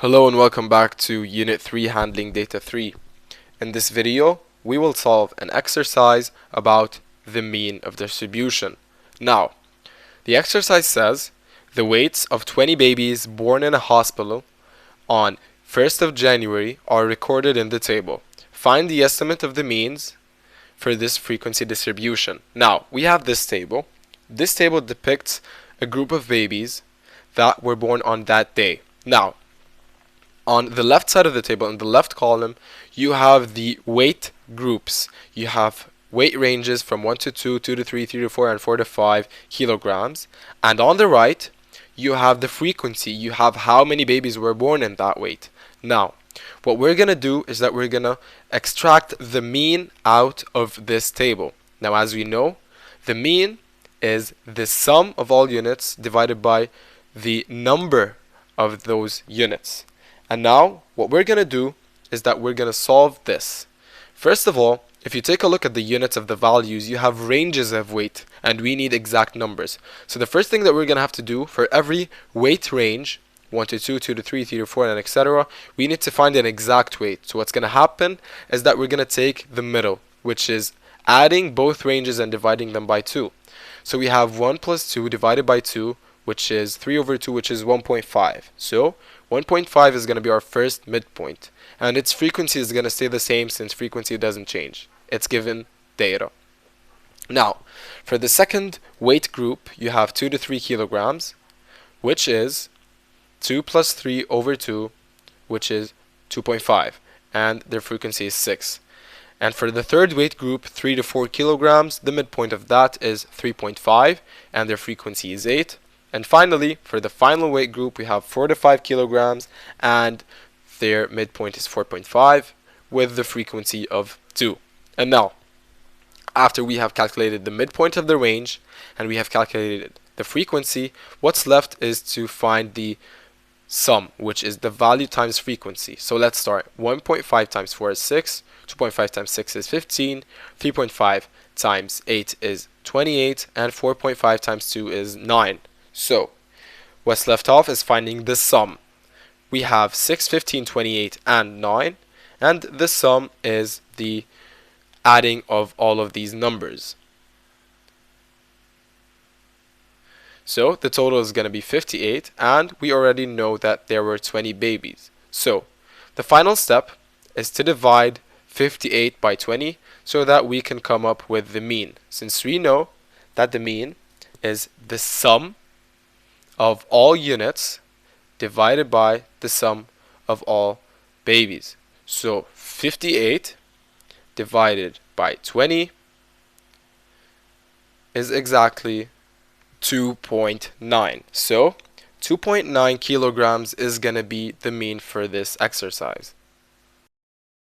Hello and welcome back to Unit 3 Handling Data 3. In this video, we will solve an exercise about the mean of distribution. Now, the exercise says the weights of 20 babies born in a hospital on 1st of January are recorded in the table. Find the estimate of the means for this frequency distribution. Now, we have this table. This table depicts a group of babies that were born on that day. Now, on the left side of the table, in the left column, you have the weight groups. You have weight ranges from 1 to 2, 2 to 3, 3 to 4, and 4 to 5 kilograms. And on the right, you have the frequency. You have how many babies were born in that weight. Now, what we're going to do is that we're going to extract the mean out of this table. Now, as we know, the mean is the sum of all units divided by the number of those units. And now, what we're going to do is that we're going to solve this. First of all, if you take a look at the units of the values, you have ranges of weight, and we need exact numbers. So the first thing that we're going to have to do for every weight range, 1 to 2, 2 to 3, 3 to 4, and etc., we need to find an exact weight. So what's going to happen is that we're going to take the middle, which is adding both ranges and dividing them by 2. So we have 1 plus 2 divided by 2, which is 3 over 2, which is 1.5. So 1.5 is going to be our first midpoint, and its frequency is going to stay the same since frequency doesn't change. It's given data. Now, for the second weight group, you have 2 to 3 kilograms, which is 2 plus 3 over 2, which is 2.5, and their frequency is 6. And for the third weight group, 3 to 4 kilograms, the midpoint of that is 3.5, and their frequency is 8. And finally, for the final weight group, we have 4 to 5 kilograms, and their midpoint is 4.5 with the frequency of 2. And now, after we have calculated the midpoint of the range and we have calculated the frequency, what's left is to find the sum, which is the value times frequency. So let's start. 1.5 times 4 is 6, 2.5 times 6 is 15, 3.5 times 8 is 28, and 4.5 times 2 is 9. So, what's left off is finding the sum. We have 6, 15, 28, and 9, and the sum is the adding of all of these numbers. So, the total is going to be 58, and we already know that there were 20 babies. So, the final step is to divide 58 by 20 so that we can come up with the mean. Since we know that the mean is the sum of all units divided by the sum of all babies. So 58 divided by 20 is exactly 2.9. So 2.9 kilograms is going to be the mean for this exercise.